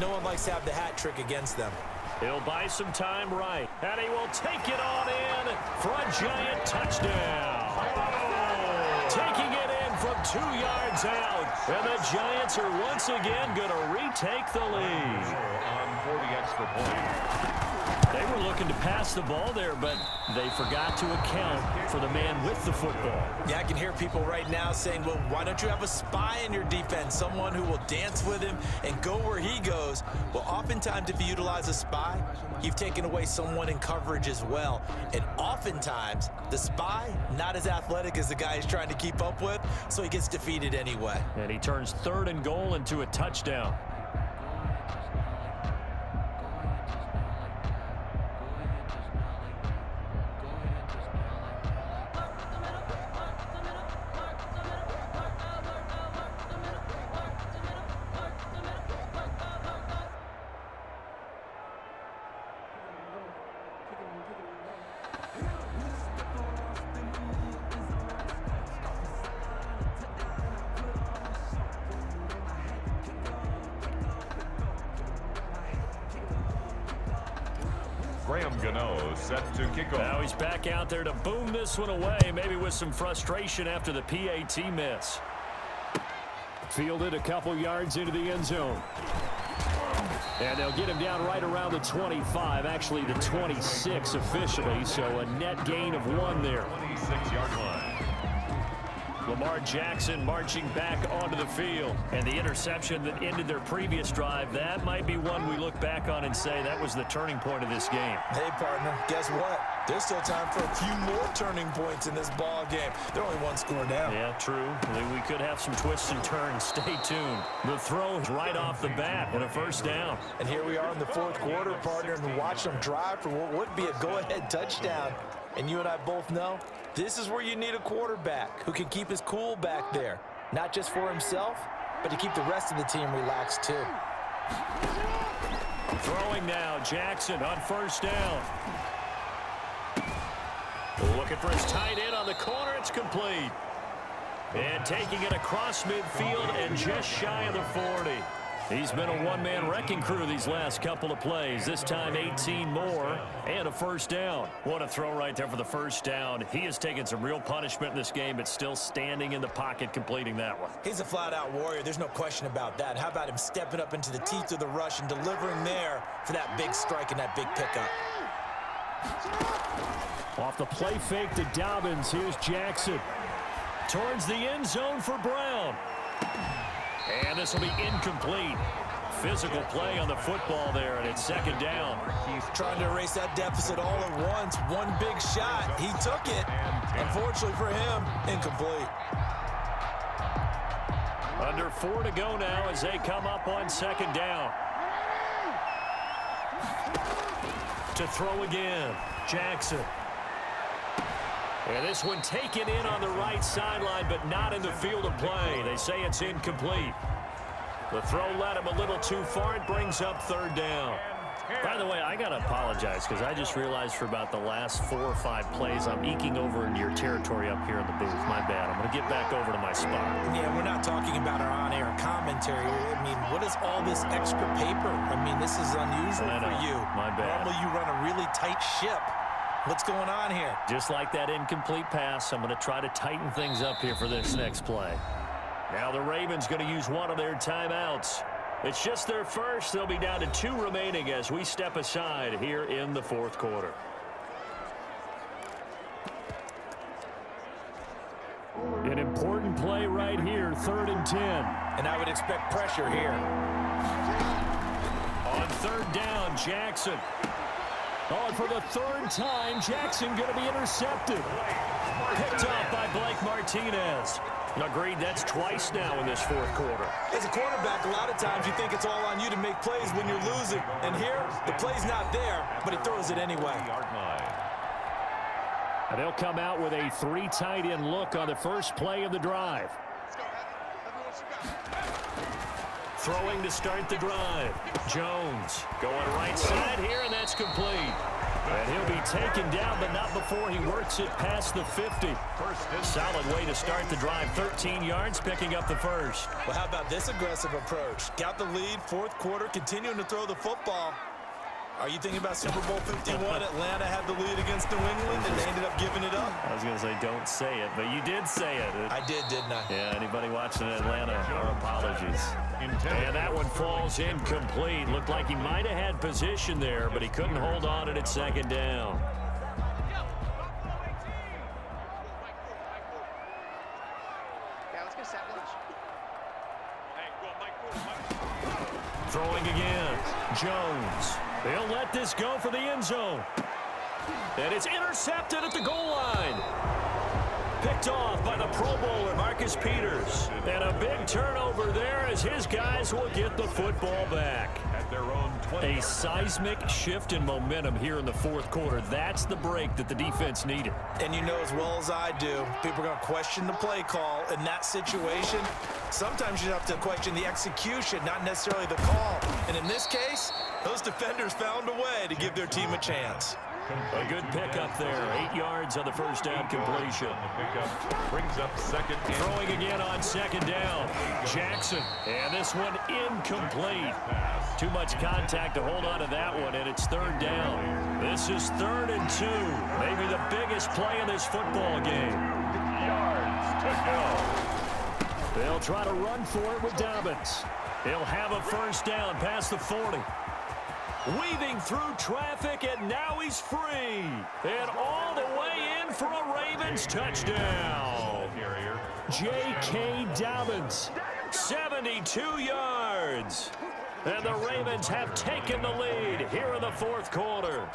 No one likes to have the hat trick against them. He'll buy some time right, and he will take it on in for a Giant touchdown. Taking it in from 2 yards out. And the Giants are once again going to retake the lead. On 40 extra points. They were looking to pass the ball there, but they forgot to account for the man with the football. Yeah, I can hear people right now saying, well, why don't you have a spy in your defense, someone who will dance with him and go where he goes? Well, oftentimes if you utilize a spy, you've taken away someone in coverage as well. And oftentimes, the spy, not as athletic as the guy he's trying to keep up with, so he gets defeated anyway. And he turns 3rd and goal into a touchdown. Graham Gano set to kick off. Now he's back out there to boom this one away, maybe with some frustration after the PAT miss. Fielded a couple yards into the end zone. And they'll get him down right around the 25, actually the 26 officially, so a net gain of 1 there. 26-yard line. Lamar Jackson marching back onto the field. And the interception that ended their previous drive, that might be one we look back on and say that was the turning point of this game. Hey, partner, guess what? There's still time for a few more turning points in this ball game. They're only 1 score down. Yeah, true. We could have some twists and turns. Stay tuned. The throw is right off the bat and a first down. And here we are in the 4th quarter, partner, and watch them drive for what would be a go-ahead touchdown. And you and I both know this is where you need a quarterback who can keep his cool back there. Not just for himself, but to keep the rest of the team relaxed too. Throwing now, Jackson on first down. Looking for his tight end on the corner. It's complete. And taking it across midfield and just shy of the 40. He's been a one-man wrecking crew these last couple of plays. This time 18 more and a first down. What a throw right there for the first down. He has taken some real punishment in this game, but still standing in the pocket completing that one. He's a flat-out warrior. There's no question about that. How about him stepping up into the teeth of the rush and delivering there for that big strike and that big pickup? Off the play fake to Dobbins. Here's Jackson. Towards the end zone for Brown. And this will be incomplete. Physical play on the football there, and it's second down. He's trying to erase that deficit all at once. One big shot. He took it. Unfortunately for him, incomplete. Under 4 to go now as they come up on second down. To throw again, Jackson. And this one taken in on the right sideline, but not in the field of play. They say it's incomplete. The throw led him a little too far. It brings up third down. By the way, I got to apologize because I just realized for about the last 4 or 5 plays, I'm eking over into your territory up here in the booth. My bad. I'm going to get back over to my spot. Yeah, we're not talking about our on-air commentary. I mean, what is all this extra paper? I mean, this is unusual for you. My bad. Normally you run a really tight ship. What's going on here? Just like that incomplete pass, I'm going to try to tighten things up here for this next play. Now the Ravens going to use one of their timeouts. It's just their first. They'll be down to 2 remaining as we step aside here in the 4th quarter. An important play right here, 3rd and 10. And I would expect pressure here. On 3rd down, Jackson. Oh, and for the 3rd time, Jackson going to be intercepted. Picked off by Blake Martinez. Agreed, that's twice now in this 4th quarter. As a quarterback, a lot of times you think it's all on you to make plays when you're losing. And here, the play's not there, but he throws it anyway. And they'll come out with a 3 tight end look on the first play of the drive. Throwing to start the drive. Jones going right side here, and that's complete. And he'll be taken down, but not before he works it past the 50. Solid way to start the drive. 13 yards, picking up the first. Well, how about this aggressive approach? Got the lead, 4th quarter, continuing to throw the football. Are you thinking about Super Bowl 51? Atlanta had the lead against New England, and they ended up giving it up. I was going to say, don't say it, but you did say it. I did, didn't I? Yeah, anybody watching Atlanta, our apologies. And that one falls incomplete. Looked like he might have had position there, but he couldn't hold on at second down. Throwing again. Jones. They'll let this go for the end zone. And it's intercepted at the goal line. Picked off by the Pro Bowler, Marcus Peters. And a big turnover there as his guys will get the football back. At their own 20. A seismic shift in momentum here in the 4th quarter. That's the break that the defense needed. And you know as well as I do, people are going to question the play call in that situation. Sometimes you have to question the execution, not necessarily the call. And in this case, those defenders found a way to give their team a chance. A good pickup there. 8 yards on the first down completion. The pickup brings up second and throwing again on second down. Jackson. And this one incomplete. Too much contact to hold on to that one, and it's third down. This is 3rd and 2. Maybe the biggest play in this football game. yards to go. They'll try to run for it with Dobbins. He'll have a first down past the 40. Weaving through traffic, and now he's free. And all the way in for a Ravens touchdown. J.K. Dobbins, 72 yards. And the Ravens have taken the lead here in the 4th quarter.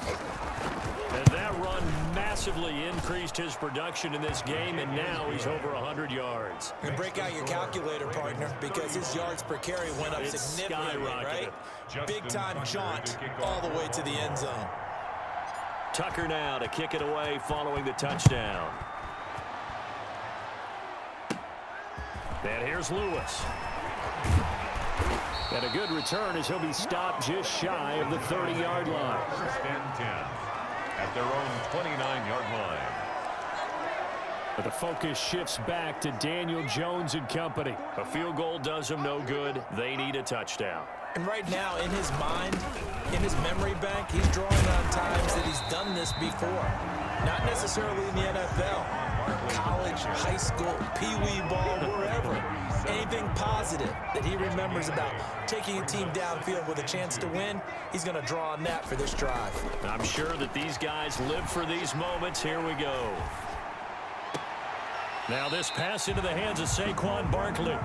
And that run massively increased his production in this game, and now he's over 100 yards. And break out your calculator, partner, because his yards per carry went up significantly, right? Big-time jaunt all the way to the end zone. Tucker now to kick it away following the touchdown. And here's Lewis. And a good return as he'll be stopped just shy of the 30-yard line. First and 10 at their own 29-yard line. But the focus shifts back to Daniel Jones and company. A field goal does them no good. They need a touchdown. And right now, in his mind, in his memory bank, he's drawing on times that he's done this before. Not necessarily in the NFL. College, high school, pee-wee ball, wherever. Anything positive that he remembers about taking a team downfield with a chance to win, he's going to draw on that for this drive. I'm sure that these guys live for these moments. Here we go. Now this pass into the hands of Saquon Barkley.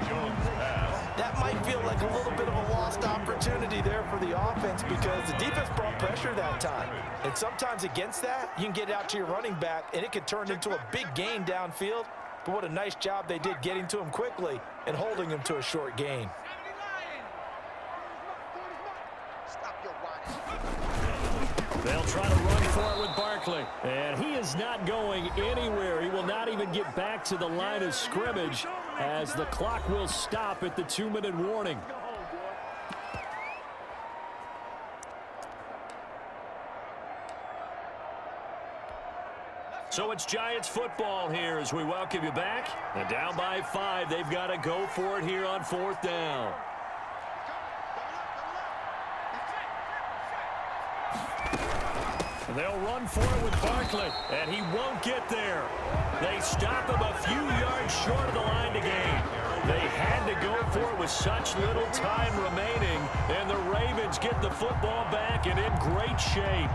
Jones pass. That might feel like a little bit of a lost opportunity there for the offense because the defense brought pressure that time. And sometimes against that, you can get out to your running back, and it can turn into a big gain downfield. But what a nice job they did getting to him quickly and holding him to a short gain. They'll try to run for it with Barkley. And he is not going anywhere. He will not even get back to the line of scrimmage as the clock will stop at the 2-minute warning. So it's Giants football here as we welcome you back. And down by 5, they've got to go for it here on 4th down. And they'll run for it with Barkley, and he won't get there. They stop him a few yards short of the line to gain. They had to go for it with such little time remaining, and the Ravens get the football back and in great shape.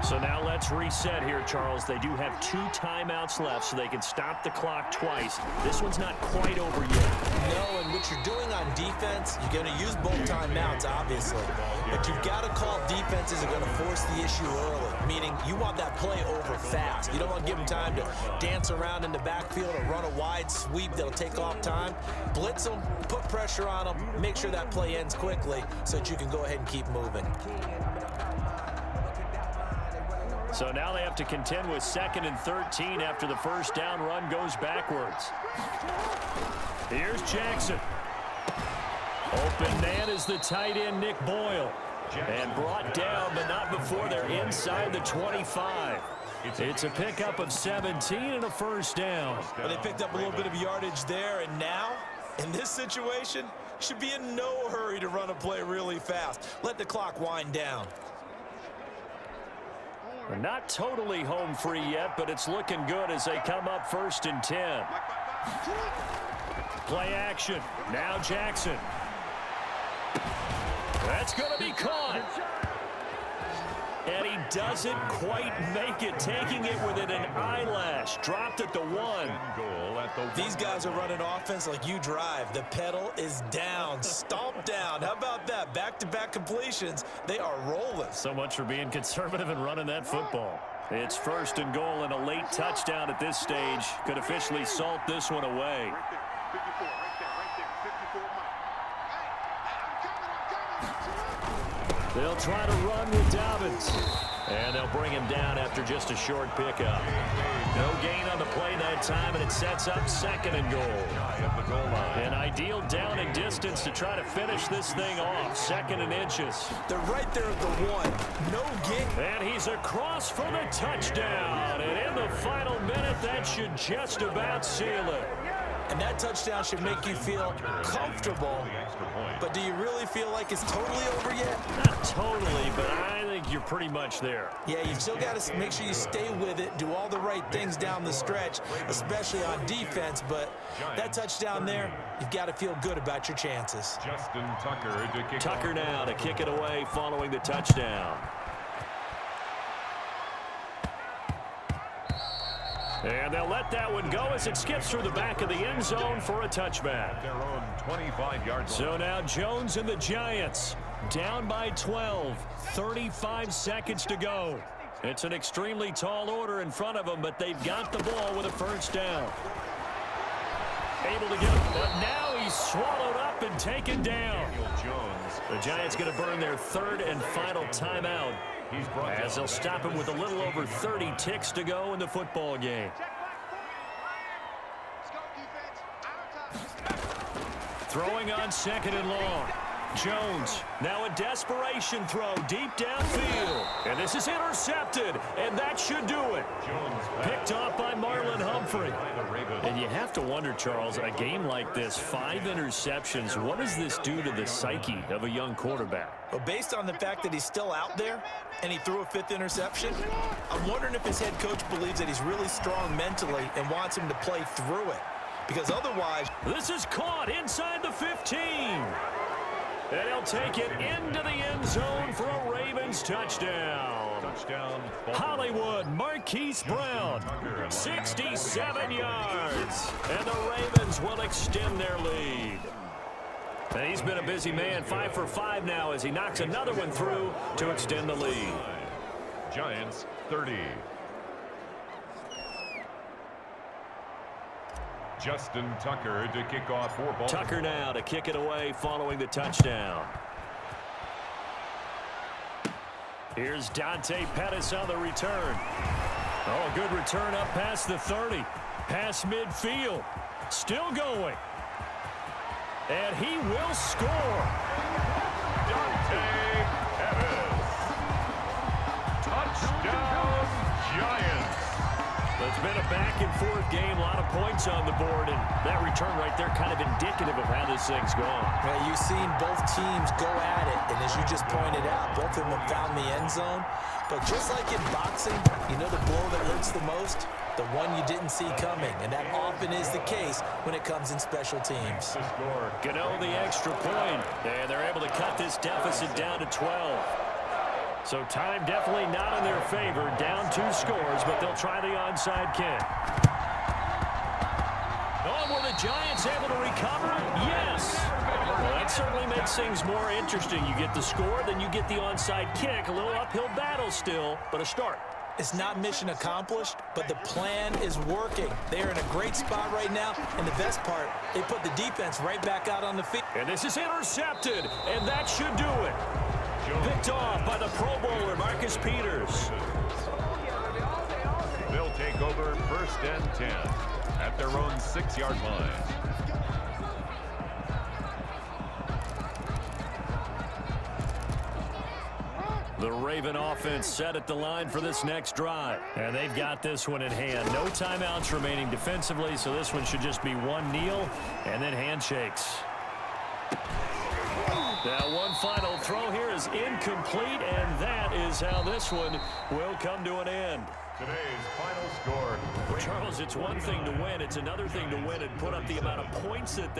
So now let's reset here, Charles. They do have 2 timeouts left, so they can stop the clock twice. This one's not quite over yet. No, and what you're doing on defense, you're going to use both timeouts, obviously. But you've got to call defenses are going to force the issue early, meaning you want that play over fast. You don't want to give them time to dance around in the backfield or run a wide sweep that'll take off time. Blitz them, put pressure on them, make sure that play ends quickly so that you can go ahead and keep moving. So now they have to contend with 2nd and 13 after the first down run goes backwards. Here's Jackson. Open man is the tight end, Nick Boyle. And brought down, but not before they're inside the 25. It's a pickup of 17 and a first down. Well, they picked up a little bit of yardage there, and now, in this situation, should be in no hurry to run a play really fast. Let the clock wind down. Not totally home free yet, but it's looking good as they come up 1st and 10. Play action. Now Jackson. That's going to be caught. And he doesn't quite make it, taking it within an eyelash. Dropped at the 1. These guys are running offense like you drive. The pedal is down, stomped down. How about that? Back-to-back completions. They are rolling. So much for being conservative and running that football. It's 1st and goal, and a late touchdown at this stage could officially salt this one away. They'll try to run with Dobbins. And they'll bring him down after just a short pickup. No gain on the play that time, and it sets up 2nd and goal. At the goal line. An ideal down and distance to try to finish this thing off. 2nd and inches. They're right there at the 1. No gain. And he's across for the touchdown. And in the final minute, that should just about seal it. And that touchdown should make you feel comfortable. But do you really feel like it's totally over yet? Not totally, but I think you're pretty much there. Yeah, you've still got to make sure you stay with it, do all the right things down the stretch, especially on defense. But that touchdown there, you've got to feel good about your chances. Justin Tucker to kick Tucker now to kick it away following the touchdown. And they'll let that one go as it skips through the back of the end zone for a touchback. Their own 25-yard line. So now Jones and the Giants down by 12. 35 seconds to go. It's an extremely tall order in front of them, but they've got the ball with a first down. Able to get it, but now he's swallowed up and taken down. Jones. The Giants going to burn their 3rd and final timeout, as they'll stop him with a little over 30 ticks to go in the football game. Throwing on 2nd and long. Jones, now a desperation throw deep downfield. And this is intercepted, and that should do it. Picked off by Marlon Humphrey. And you have to wonder, Charles, a game like this, 5 interceptions, what does this do to the psyche of a young quarterback? Well, based on the fact that he's still out there and he threw a 5th interception, I'm wondering if his head coach believes that he's really strong mentally and wants him to play through it. Because otherwise... This is caught inside the 15. And he'll take it into the end zone for a Ravens touchdown. Hollywood, Marquise Brown, 67 yards. And the Ravens will extend their lead. And he's been a busy man, 5 for 5 now as he knocks another one through to extend the lead. Giants 30. Justin Tucker to kick off for Baltimore. Tucker now to kick it away following the touchdown. Here's Dante Pettis on the return. Oh, good return up past the 30. Past midfield. Still going. And he will score. Dante Pettis. Touchdown, Giants. It's been a back-and-forth game, a lot of points on the board, and that return right there kind of indicative of how this thing's gone. Well, you've seen both teams go at it, and as you just pointed out, both of them have found the end zone. But just like in boxing, you know the blow that hurts the most? The one you didn't see coming, and that often is the case when it comes in special teams. Gano the extra point, and they're able to cut this deficit down to 12. So time definitely not in their favor. Down 2 scores, but they'll try the onside kick. Oh, were the Giants able to recover? Yes. Well, that certainly makes things more interesting. You get the score, then you get the onside kick. A little uphill battle still, but a start. It's not mission accomplished, but the plan is working. They're in a great spot right now, and the best part, they put the defense right back out on the field. And this is intercepted, and that should do it. Picked off by the Pro Bowler, Marcus Peters. They'll take over 1st and 10 at their own 6-yard line. The Raven offense set at the line for this next drive. And they've got this one in hand. No timeouts remaining defensively, so this one should just be one kneel and then handshakes. Now one final throw here is incomplete, and that is how this one will come to an end. Today's final score. Charles, it's one thing to win. It's another thing to win and put up the amount of points that they